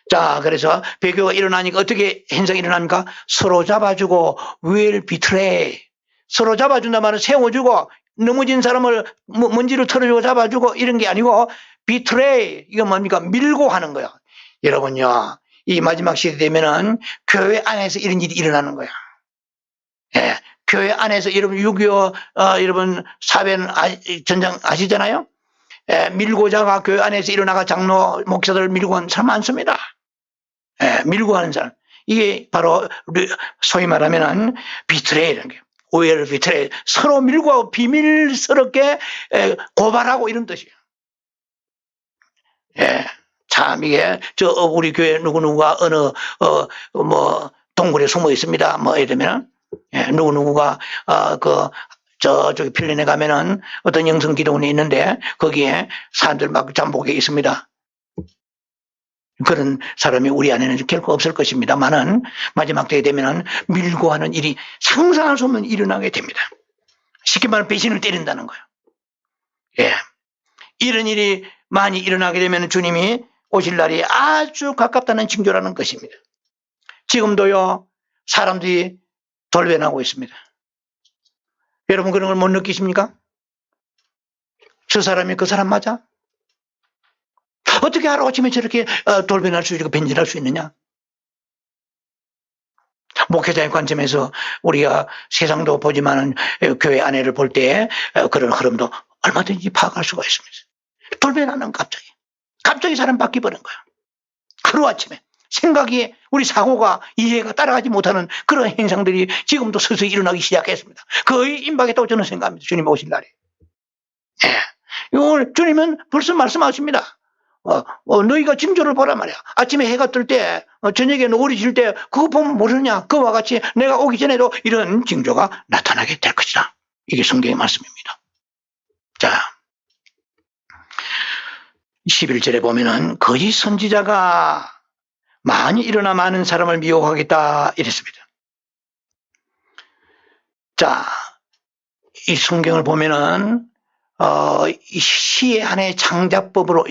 자, 그래서 배교가 일어나니까 어떻게 현상이 일어납니까? 서로 잡아주고 will betray. 서로 잡아준단 말은 세워주고 넘어진 사람을 먼지를 털어주고 잡아주고 이런 게 아니고 betray. 이건 뭡니까? 밀고 하는 거예요. 여러분요. 이 마지막 시대 되면은 교회 안에서 이런 일이 일어나는 거야. 예. 교회 안에서 여러분 6.25 여러분 사변 전쟁 아시잖아요? 예, 밀고자가 교회 안에서 일어나가 장로 목사들을 밀고 하는 사람 많습니다. 예, 밀고 하는 사람. 이게 바로 소위 말하면은 비트레이라는 게 오해를 비트레이 서로 밀고 하고 비밀스럽게 고발하고 이런 뜻이에요. 예. 참 이게 우리 교회 누구누구가 어느 뭐 동굴에 숨어 있습니다. 뭐 예를 들면 누구누구가 저기 필린에 가면은 어떤 영성 기도원이 있는데 거기에 사람들 막 잠복해 있습니다. 그런 사람이 우리 안에는 결코 없을 것입니다만은 마지막 때에 되면은 밀고 하는 일이 상상할 수 없는 일이 일어나게 됩니다. 쉽게 말하면 배신을 때린다는 거예요. 예. 이런 일이 많이 일어나게 되면 주님이 오실 날이 아주 가깝다는 징조라는 것입니다. 지금도요, 사람들이 돌변하고 있습니다. 여러분 그런 걸 못 느끼십니까? 저 사람이 그 사람 맞아? 어떻게 하루아침에 저렇게 돌변할 수 있고 변질할 수 있느냐? 목회자의 관점에서 우리가 세상도 보지만은 교회 안에를 볼 때 그런 흐름도 얼마든지 파악할 수가 있습니다. 돌변하는 갑자기 사람 바뀌어버린 거야. 하루아침에 생각이 우리 사고가 이해가 따라가지 못하는 그런 현상들이 지금도 서서히 일어나기 시작했습니다. 거의 임박했다고 저는 생각합니다. 주님 오실 날에. 예. 이걸 주님은 벌써 말씀하십니다. 너희가 징조를 보란 말이야. 아침에 해가 뜰 때, 저녁에 노을이 질 때, 그거 보면 모르냐. 그와 같이 내가 오기 전에도 이런 징조가 나타나게 될 것이다. 이게 성경의 말씀입니다. 자, 11절에 보면은 거짓 선지자가 많이 일어나 많은 사람을 미혹하겠다 이랬습니다. 자, 이 성경을 보면은 이 시의 하나의 창작법으로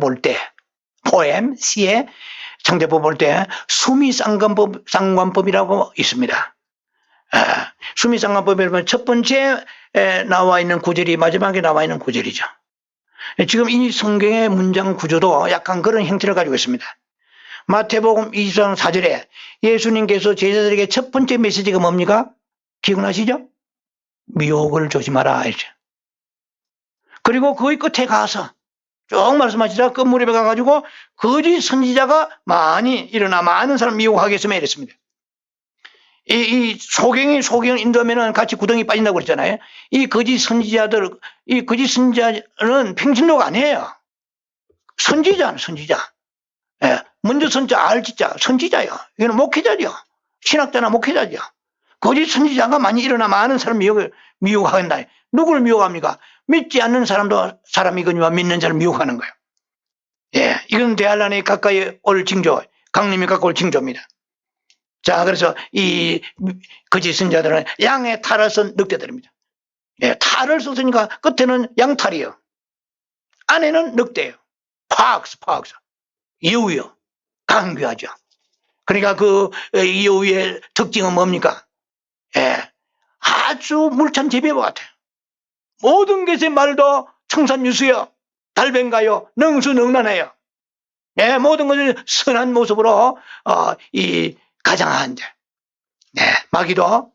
볼 때, 포엠, 시의 창작법을 볼 때 수미상관법이라고 있습니다. 수미상관법에 보면 첫 번째 나와 있는 구절이 마지막에 나와 있는 구절이죠. 지금 이 성경의 문장 구조도 약간 그런 형태를 가지고 있습니다. 마태복음 24장 4절에 예수님께서 제자들에게 첫 번째 메시지가 뭡니까? 기억나시죠? 미혹을 조심하라. 그리고 거기 끝에 가서 쭉 말씀하시자 끝무렵에 가가지고 거짓 선지자가 많이 일어나 많은 사람 미혹하겠으며 이랬습니다. 이 소경을 인도하면은 같이 구덩이 빠진다고 그랬잖아요. 이 거짓 선지자는 평신도가 아니에요. 선지자는 선지자. 예, 먼저 선자 알지자 선지자요. 이거는 목회자죠. 신학자나 목회자죠. 거짓 선지자가 많이 일어나 많은 사람 미혹한다. 누구를 미혹합니까? 믿지 않는 사람이거니와 믿는 자를 미혹하는 거예요. 예, 이건 대한란에 가까이 올 징조, 강림이 가까이 올 징조입니다. 자, 그래서 이 거짓 선지자들은 양의 탈을 쓴 늑대들입니다. 예, 탈을 썼으니까 끝에는 양탈이요. 안에는 늑대예요. 파악스. 여우요. 강귀하죠. 그러니까 그 여우의 특징은 뭡니까? 예, 아주 물찬 제비와 같아요. 모든 것의 말도 청산유수요. 달변가요. 능수능란해요. 예, 모든 것을 선한 모습으로 가장하는데, 예, 마귀도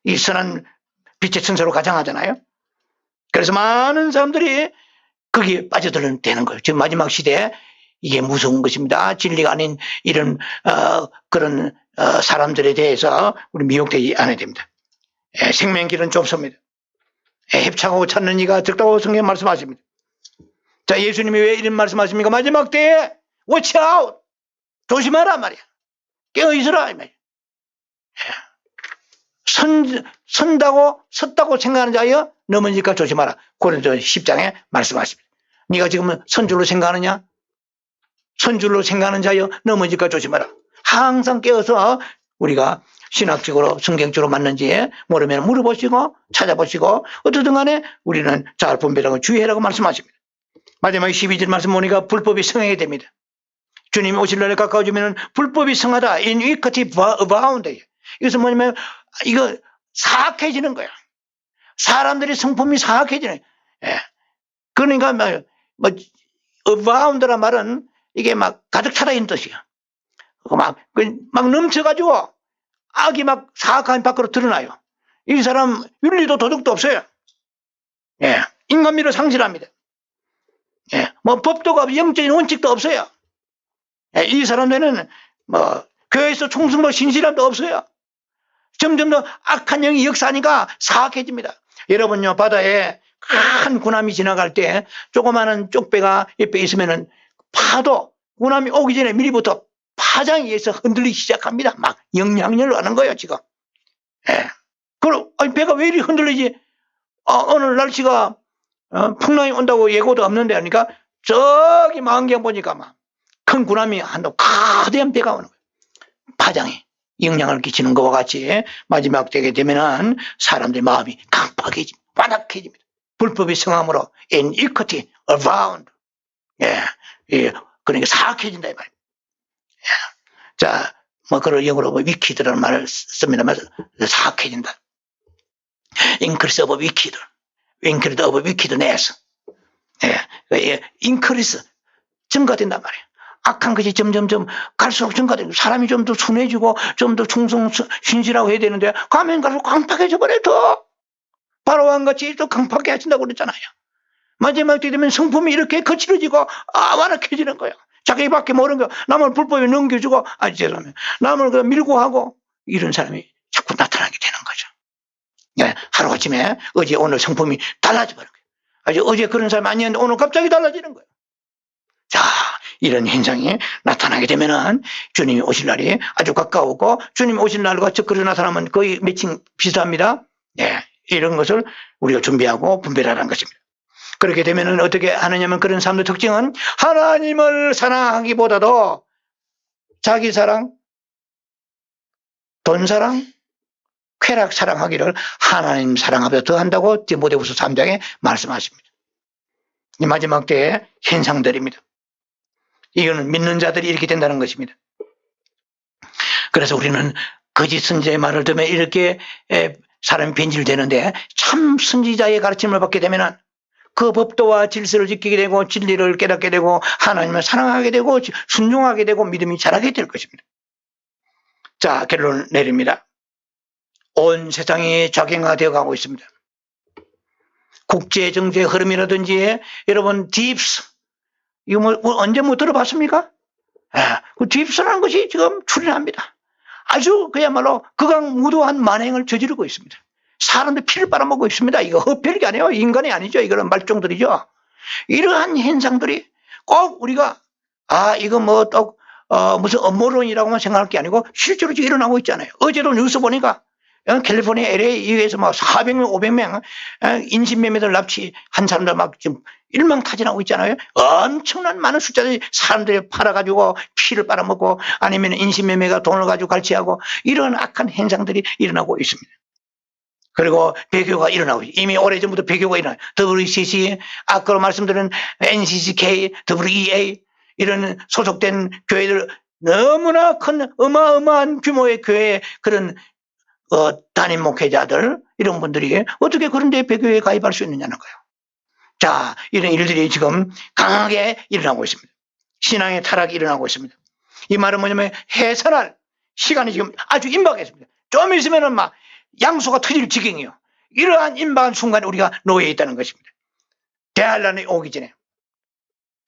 이 선한 빛의 천사로 가장하잖아요. 그래서 많은 사람들이 거기에 빠져들면 되는 거예요. 지금 마지막 시대에 이게 무서운 것입니다. 진리가 아닌 이런 그런 사람들에 대해서 우리 미혹되지 않아야 됩니다. 예, 생명길은 좁습니다. 예, 협착하고 찾는 이가 적다고 성경 말씀하십니다. 자, 예수님이 왜 이런 말씀하십니까? 마지막 때에 watch out! 조심하라 말이야. 깨어있으라 이 말이야. 섰다고 생각하는 자여 넘어질까 조심하라. 고린도 10장에 말씀하십니다. 네가 지금 선줄로 생각하느냐? 선줄로 생각하는 자여 넘어질까 조심하라. 항상 깨어서 우리가 신학적으로 성경적으로 맞는지 모르면 물어보시고 찾아보시고 어떻든 간에 우리는 잘 분별하고 주의하라고 말씀하십니다. 마지막에 12절 말씀 보니까 불법이 성행이 됩니다. 주님 오실 날에 가까워지면 불법이 성하다. iniquity abound. 이것은 뭐냐면 이거 사악해지는 거야. 사람들이 성품이 사악해지는 거야. 예. 그러니까 뭐 abound란 말은 이게 막 가득 차다 있는 뜻이야. 막 넘쳐가지고 악이 막 사악한 밖으로 드러나요. 이 사람 윤리도 도덕도 없어요. 예. 인간미를 상실합니다. 예. 뭐 법도가 없고 영적인 원칙도 없어요. 예. 이 사람들은 뭐 교회에서 충성도 신실함도 없어요. 점점 더 악한 영이 역사하니까 사악해집니다. 여러분요, 바다에 큰 군함이 지나갈 때 조그마한 쪽배가 옆에 있으면은 파도, 군함이 오기 전에 미리부터 파장에 의해서 흔들리기 시작합니다. 막 영향력을 하는 거예요, 지금. 예. 그럼 배가 왜 이리 흔들리지? 오늘 날씨가 풍랑이 온다고 예고도 없는데 하니까 저기 망경 보니까 막 큰 군함이 한도 거대한 배가 오는 거예요. 파장이 영향을 끼치는 것과 같이 마지막 때게 되면은 사람들의 마음이 강팍해집니다. 완악해집니다. 불법이 성함으로 iniquity abound. 예, 예, 그러니까 사악해진다 이 말이에요. 예. 자, 뭐 그걸 영어로 wicked라는 말을 씁니다만 사악해진다. increase of wicked, increase of wickedness. 예, increase 증가된단 말이에요. 악한 것이 점점점 갈수록 증가되고 사람이 좀 더 순해지고 좀 더 충성 신실하고 해야 되는데 가면 갈수록 강팍해져 버려. 더 바로왕같이 또 강팍해 하신다고 그랬잖아요. 마지막 때 되면 성품이 이렇게 거칠어지고 완악해지는 거예요. 자기밖에 모르는 거 남을 불법에 넘겨주고 죄송합니다. 남을 밀고 하고 이런 사람이 자꾸 나타나게 되는 거죠. 네, 하루아침에 어제 오늘 성품이 달라져 버린 거예요. 어제 그런 사람이 아니었는데 오늘 갑자기 달라지는 거예요. 자, 이런 현상이 나타나게 되면은 주님이 오실 날이 아주 가까웠고 주님이 오실 날과 적그리 나타나면 거의 매칭 비슷합니다. 네, 이런 것을 우리가 준비하고 분별하라는 것입니다. 그렇게 되면은 어떻게 하느냐면 그런 사람의 특징은 하나님을 사랑하기보다도 자기 사랑, 돈 사랑, 쾌락 사랑하기를 하나님 사랑하보다 더 한다고 디모데후서 3장에 말씀하십니다. 이 마지막 때의 현상들입니다. 이거는 믿는 자들이 이렇게 된다는 것입니다. 그래서 우리는 거짓 선지자의 말을 들으면 이렇게 사람이 변질되는데 참 선지자의 가르침을 받게 되면 그 법도와 질서를 지키게 되고 진리를 깨닫게 되고 하나님을 사랑하게 되고 순종하게 되고 믿음이 자라게 될 것입니다. 자, 결론을 내립니다. 온 세상이 자경화되어 가고 있습니다. 국제 정세의 흐름이라든지 여러분 딥스 이거 언제 못 들어봤습니까? 예, 그 딥스라는 것이 지금 출현합니다. 아주 그야말로 극악무도한 만행을 저지르고 있습니다. 사람들 피를 빨아먹고 있습니다. 이거 별게 아니에요. 인간이 아니죠. 이거는 말종들이죠. 이러한 현상들이 꼭 우리가 이거 무슨 업무론이라고만 생각할 게 아니고 실제로 지금 일어나고 있잖아요. 어제도 뉴스 보니까 캘리포니아 LA에서 막 400명, 500명 인신매매들 납치한 사람들 막 지금 일망타진하고 있잖아요. 엄청난 많은 숫자들이 사람들이 팔아가지고 피를 빨아먹고 아니면 인신매매가 돈을 가지고 갈취하고 이런 악한 현상들이 일어나고 있습니다. 그리고 배교가 일어나고 있어요. 이미 오래전부터 배교가 일어나요. WCC, 아까로 말씀드린 NCCK, WEA 이런 소속된 교회들 너무나 큰 어마어마한 규모의 교회 그런 담임 목회자들 이런 분들이 어떻게 그런 데 배교에 가입할 수 있느냐는 거예요. 자, 이런 일들이 지금 강하게 일어나고 있습니다. 신앙의 타락이 일어나고 있습니다. 이 말은 뭐냐면 해산할 시간이 지금 아주 임박했습니다. 좀 있으면은 막 양수가 터질 지경이요. 이러한 임박한 순간에 우리가 놓여 있다는 것입니다. 대환란이 오기 전에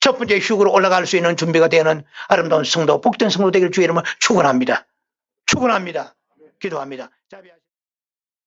첫 번째 휴거로 올라갈 수 있는 준비가 되는 아름다운 성도, 복된 성도 되길 주의 이름으로 축원합니다. 축원합니다. 기도합니다.